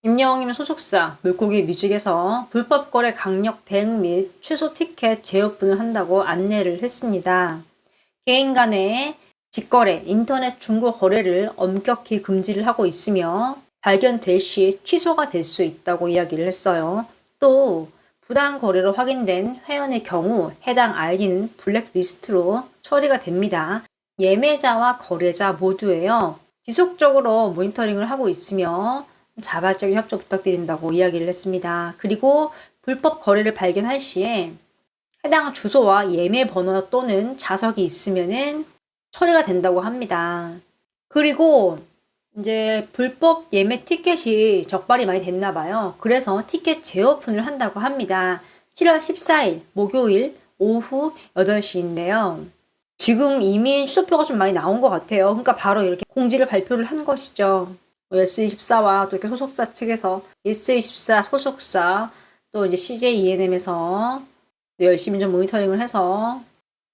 임영웅님 소속사 물고기 뮤직에서 불법 거래 강력 대응 및 최소 티켓 재오픈을 한다고 안내를 했습니다. 개인 간의 직거래, 인터넷 중고 거래를 엄격히 금지를 하고 있으며 발견될 시 취소가 될 수 있다고 이야기를 했어요. 또 부당 거래로 확인된 회원의 경우 해당 아이디는 블랙리스트로 처리가 됩니다. 예매자와 거래자 모두에요. 지속적으로 모니터링을 하고 있으며 자발적인 협조 부탁드린다고 이야기를 했습니다. 그리고 불법 거래를 발견할 시에 해당 주소와 예매 번호 또는 자석이 있으면은 처리가 된다고 합니다. 그리고 이제 불법 예매 티켓이 적발이 많이 됐나 봐요. 그래서 티켓 재오픈을 한다고 합니다. 7월 14일 목요일 오후 8시인데요. 지금 이미 취소표가 좀 많이 나온 것 같아요. 그러니까 바로 이렇게 공지를 발표를 한 것이죠. S24와 또 이렇게 소속사 측에서 S24 소속사 또 이제 CJ ENM에서 열심히 좀 모니터링을 해서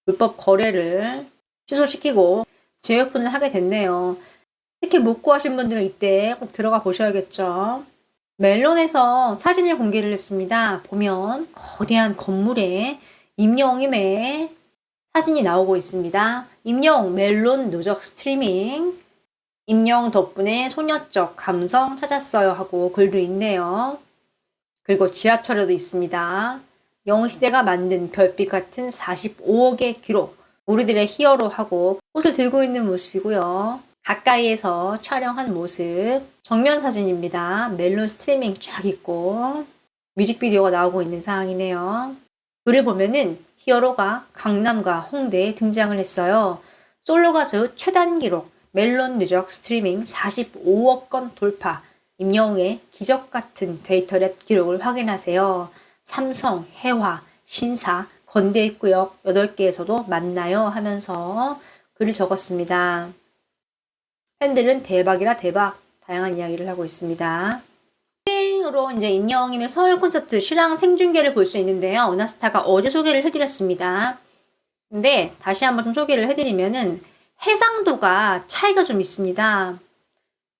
불법 거래를 취소시키고 재오픈을 하게 됐네요. 특히 못 구하신 분들은 이때 꼭 들어가 보셔야겠죠. 멜론에서 사진을 공개를 했습니다. 보면 거대한 건물에 임영웅의 사진이 나오고 있습니다. 임영웅 멜론 누적 스트리밍 임영웅 덕분에 소녀적 감성 찾았어요 하고 글도 있네요. 그리고 지하철에도 있습니다. 영웅시대가 만든 별빛 같은 45억의 기록 우리들의 히어로 하고 꽃을 들고 있는 모습이고요. 가까이에서 촬영한 모습 정면 사진입니다. 멜론 스트리밍 쫙 있고 뮤직비디오가 나오고 있는 상황이네요. 글을 보면은 히어로가 강남과 홍대에 등장을 했어요. 솔로 가수 최단 기록 멜론 누적 스트리밍 45억 건 돌파 임영웅의 기적 같은 데이터랩 기록을 확인하세요. 삼성, 해화, 신사, 건대 입구역 8개에서도 만나요 하면서 글을 적었습니다. 팬들은 대박이라 대박 다양한 이야기를 하고 있습니다. 으로 이제 임영웅님의 서울 콘서트 실황 생중계를 볼 수 있는데요. 은하스타가 어제 소개를 해드렸습니다. 근데 다시 한번 좀 소개를 해드리면은 해상도가 차이가 좀 있습니다.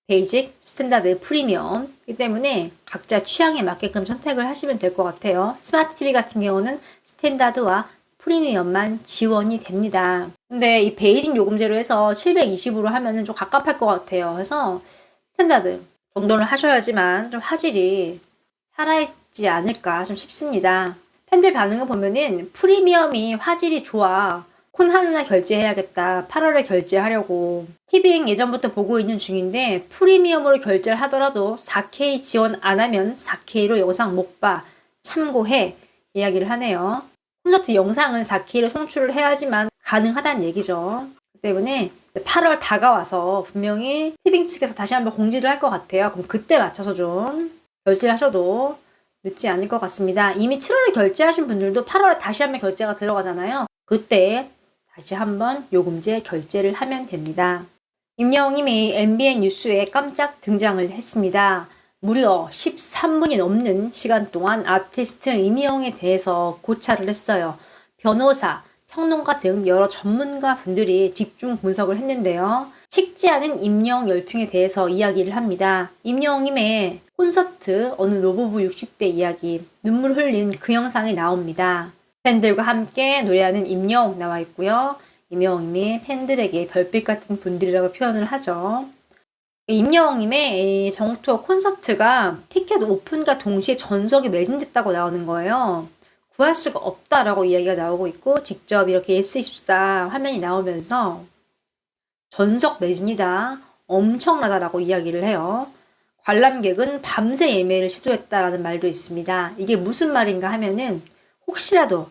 베이직, 스탠다드, 프리미엄이기 때문에 각자 취향에 맞게끔 선택을 하시면 될 것 같아요. 스마트 TV 같은 경우는 스탠다드와 프리미엄만 지원이 됩니다. 근데 이 베이직 요금제로 해서 720으로 하면은 좀 갑갑할 것 같아요. 그래서 스탠다드 정도는 하셔야지만 좀 화질이 살아있지 않을까 좀 싶습니다. 팬들 반응을 보면은 프리미엄이 화질이 좋아. 콘 하나 결제해야겠다. 8월에 결제하려고. 티빙 예전부터 보고 있는 중인데 프리미엄으로 결제를 하더라도 4K 지원 안 하면 4K로 영상 못 봐. 참고해. 이야기를 하네요. 콘서트 영상은 4K로 송출을 해야지만 가능하다는 얘기죠. 그 때문에 8월 다가와서 분명히 티빙 측에서 다시 한번 공지를 할 것 같아요. 그럼 그때 맞춰서 좀 결제를 하셔도 늦지 않을 것 같습니다. 이미 7월에 결제하신 분들도 8월에 다시 한번 결제가 들어가잖아요. 그때 다시 한번 요금제 결제를 하면 됩니다. 임영웅님이 MBN 뉴스에 깜짝 등장을 했습니다. 무려 13분이 넘는 시간 동안 아티스트 임영웅에 대해서 고찰을 했어요. 변호사, 평론가 등 여러 전문가 분들이 집중 분석을 했는데요. 식지 않은 임영웅 열풍에 대해서 이야기를 합니다. 임영웅님의 콘서트 어느 노부부 60대 이야기 눈물 흘린 그 영상이 나옵니다. 팬들과 함께 노래하는 임영웅 나와 있고요. 임영웅님이 팬들에게 별빛 같은 분들이라고 표현을 하죠. 임영웅님의 정토 콘서트가 티켓 오픈과 동시에 전석이 매진됐다고 나오는 거예요. 구할 수가 없다라고 이야기가 나오고 있고 직접 이렇게 S24 화면이 나오면서 전석 매진이다. 엄청나다라고 이야기를 해요. 관람객은 밤새 예매를 시도했다라는 말도 있습니다. 이게 무슨 말인가 하면은 혹시라도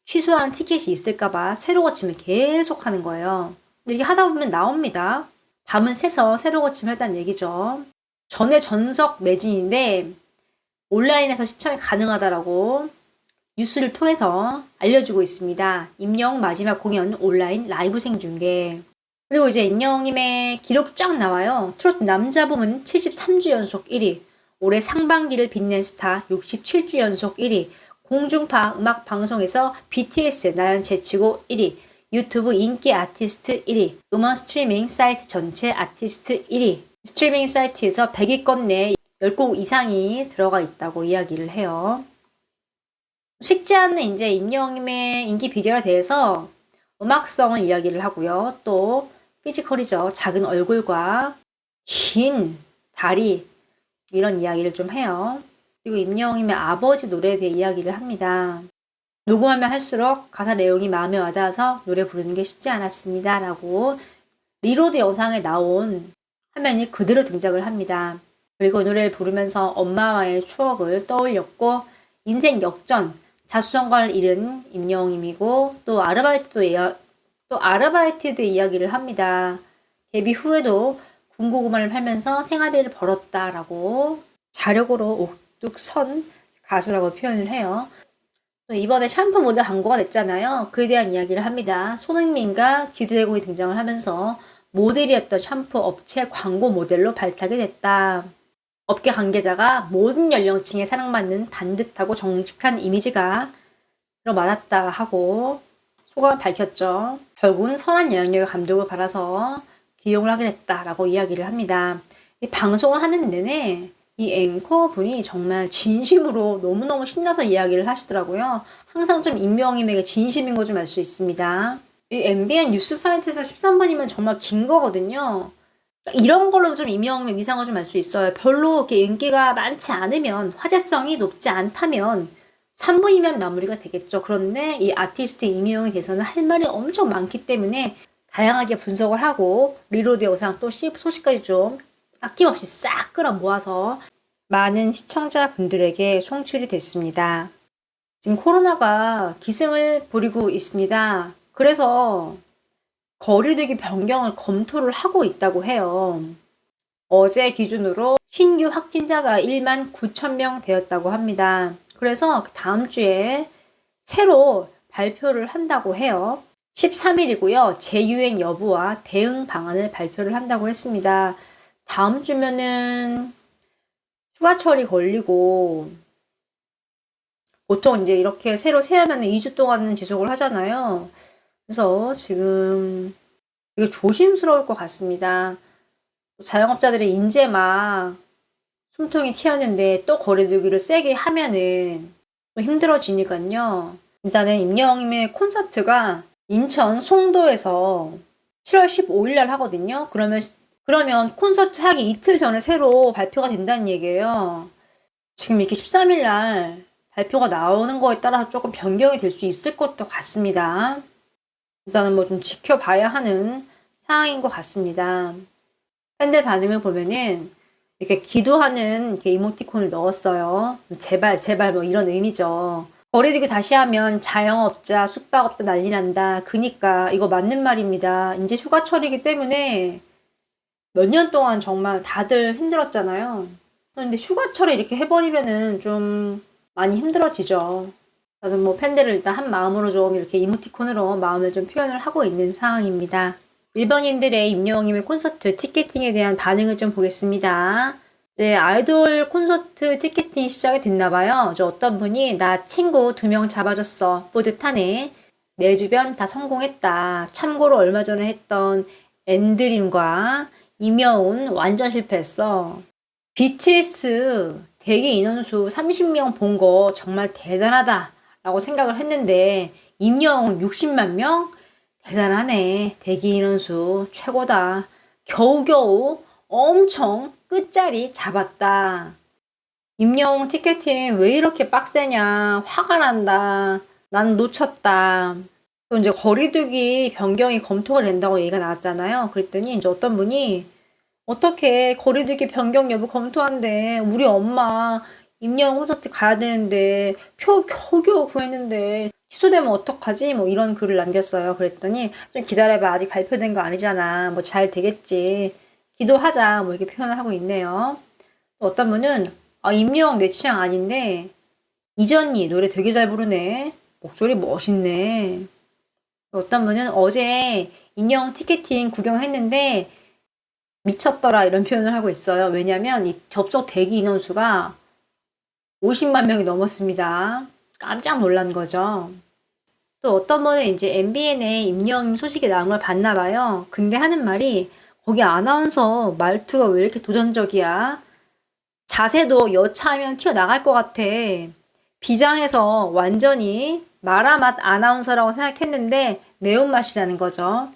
취소하는 티켓이 있을까봐 새로 고침을 계속 하는 거예요. 근데 이게 하다 보면 나옵니다. 밤은 새서 새로 고침을 했다는 얘기죠. 전에 전석 매진인데 온라인에서 시청이 가능하다라고 뉴스를 통해서 알려주고 있습니다. 임영웅 마지막 공연 온라인 라이브 생중계. 그리고 이제 임영웅님의 기록 쫙 나와요. 트로트 남자 부문 73주 연속 1위, 올해 상반기를 빛낸 스타 67주 연속 1위, 공중파 음악 방송에서 BTS 나연 제치고 1위, 유튜브 인기 아티스트 1위, 음원 스트리밍 사이트 전체 아티스트 1위, 스트리밍 사이트에서 100위권 내 10곡 이상이 들어가 있다고 이야기를 해요. 식지 않는 이제 임영웅의 인기 비결에 대해서 음악성을 이야기를 하고요. 또 피지컬이죠. 작은 얼굴과 긴 다리 이런 이야기를 좀 해요. 그리고 임영웅의 아버지 노래에 대해 이야기를 합니다. 녹음하면 할수록 가사 내용이 마음에 와닿아서 노래 부르는 게 쉽지 않았습니다. 라고 리로드 영상에 나온 화면이 그대로 등장을 합니다. 그리고 이 노래를 부르면서 엄마와의 추억을 떠올렸고 인생 역전, 자수성가를 잃은 임영웅이고 또 아르바이트도 이야기를 합니다. 데뷔 후에도 군고구마를 팔면서 생활비를 벌었다라고 자력으로 옥뚝 선 가수라고 표현을 해요. 또 이번에 샴푸 모델 광고가 됐잖아요. 그에 대한 이야기를 합니다. 손흥민과 지드래곤이 등장을 하면서 모델이었던 샴푸 업체 광고 모델로 발탁이 됐다. 업계 관계자가 모든 연령층에 사랑받는 반듯하고 정직한 이미지가 들어맞았다 하고 소감을 밝혔죠. 결국은 선한 영향력의 감독을 받아서 기용을 하게 됐다라고 이야기를 합니다. 이 방송을 하는 내내 이 앵커분이 정말 진심으로 너무너무 신나서 이야기를 하시더라고요. 항상 좀 임영웅에게 진심인 거 좀 알 수 있습니다. 이 MBN 뉴스 파인트에서 13분이면 정말 긴 거거든요. 이런 걸로도 좀 임영웅의 위상을 좀 알 수 있어요. 별로 이렇게 인기가 많지 않으면, 화제성이 높지 않다면 3분이면 마무리가 되겠죠. 그런데 이 아티스트 임영웅에 대해서는 할 말이 엄청 많기 때문에 다양하게 분석을 하고 리로드 영상 또 소식까지 좀 아낌없이 싹 끌어 모아서 많은 시청자분들에게 송출이 됐습니다. 지금 코로나가 기승을 부리고 있습니다. 그래서 거리두기 변경을 검토를 하고 있다고 해요. 어제 기준으로 신규 확진자가 1만 9천 명 되었다고 합니다. 그래서 다음 주에 새로 발표를 한다고 해요. 13일이고요. 재유행 여부와 대응 방안을 발표를 한다고 했습니다. 다음 주면은 휴가철이 걸리고 보통 이제 이렇게 새로 세우면 2주 동안은 지속을 하잖아요. 그래서 지금 이게 조심스러울 것 같습니다. 자영업자들이 이제 막 숨통이 튀었는데 또 거리두기를 세게 하면은 또 힘들어지니까요. 일단은 임영웅의 콘서트가 인천 송도에서 7월 15일 날 하거든요. 그러면 콘서트 하기 이틀 전에 새로 발표가 된다는 얘기예요. 지금 이렇게 13일 날 발표가 나오는 거에 따라서 조금 변경이 될 수 있을 것도 같습니다. 일단은 뭐 좀 지켜봐야 하는 상황인 것 같습니다. 팬들 반응을 보면은 이렇게 기도하는 이렇게 이모티콘을 넣었어요. 제발 제발 뭐 이런 의미죠. 거리두기 다시 하면 자영업자, 숙박업자 난리 난다. 그니까 이거 맞는 말입니다. 이제 휴가철이기 때문에 몇 년 동안 정말 다들 힘들었잖아요. 그런데 휴가철에 이렇게 해버리면은 좀 많이 힘들어지죠. 저는 뭐 팬들을 일단 한 마음으로 좀 이렇게 이모티콘으로 마음을 좀 표현을 하고 있는 상황입니다. 일본인들의 임영웅의 콘서트 티켓팅에 대한 반응을 좀 보겠습니다. 이제 아이돌 콘서트 티켓팅이 시작이 됐나봐요. 어떤 분이 나 친구 2명 잡아줬어. 뿌듯하네. 내 주변 다 성공했다. 참고로 얼마 전에 했던 엔드림과 임여운 완전 실패했어. BTS 대기 인원수 30명 본 거 정말 대단하다 라고 생각을 했는데 임여운 60만 명? 대단하네. 대기 인원수 최고다. 겨우겨우 엄청 끝자리 잡았다. 임영웅 티켓팅 왜 이렇게 빡세냐. 화가 난다. 난 놓쳤다. 또 이제 거리두기 변경이 검토가 된다고 얘기가 나왔잖아요. 그랬더니 이제 어떤 분이 어떻게 거리두기 변경 여부 검토한대. 우리 엄마 임영웅 콘서트 가야 되는데 표 겨우겨우 구했는데 취소되면 어떡하지? 뭐 이런 글을 남겼어요. 그랬더니 좀 기다려봐. 아직 발표된 거 아니잖아. 뭐 잘 되겠지. 기도하자. 뭐 이렇게 표현을 하고 있네요. 또 어떤 분은 임영웅 내 취향 아닌데 이전이 노래 되게 잘 부르네. 목소리 멋있네. 어떤 분은 어제 임영웅 티켓팅 구경했는데 미쳤더라 이런 표현을 하고 있어요. 왜냐면 이 접속 대기 인원수가 50만 명이 넘었습니다. 깜짝 놀란 거죠. 또 어떤 분은 이제 MBN에 임영웅 소식이 나온 걸 봤나 봐요. 근데 하는 말이 거기 아나운서 말투가 왜 이렇게 도전적이야? 자세도 여차하면 튀어나갈 것 같아. 비장해서 완전히 마라맛 아나운서라고 생각했는데 매운맛이라는 거죠.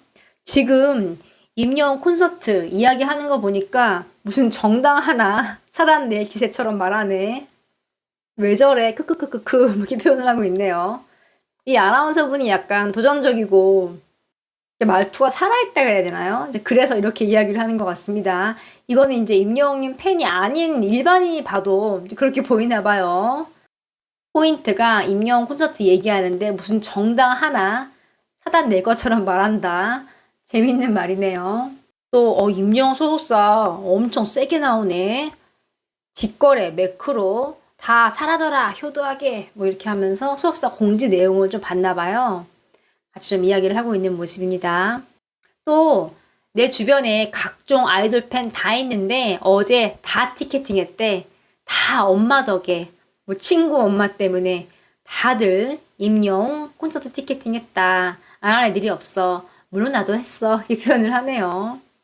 지금 임영웅 콘서트 이야기하는 거 보니까 무슨 정당 하나 사단 낼 기세처럼 말하네. 왜 저래? 크크크크크 이렇게 표현을 하고 있네요. 이 아나운서 분이 약간 도전적이고 말투가 살아있다 그래야 되나요? 이제 그래서 이렇게 이야기를 하는 것 같습니다. 이거는 이제 임영웅님 팬이 아닌 일반인이 봐도 그렇게 보이나 봐요. 포인트가 임영웅 콘서트 얘기하는데 무슨 정당 하나 사단 낼 것처럼 말한다. 재밌는 말이네요. 또 임영웅 소속사 엄청 세게 나오네. 직거래, 매크로 다 사라져라 효도하게 뭐 이렇게 하면서 소속사 공지 내용을 좀 봤나 봐요. 같이 좀 이야기를 하고 있는 모습입니다. 또 내 주변에 각종 아이돌 팬 다 있는데 어제 다 티켓팅 했대. 다 엄마 덕에 뭐 친구 엄마 때문에 다들 임영웅 콘서트 티켓팅 했다. 안 할 애들이 없어. 물론 나도 했어. 이 표현을 하네요.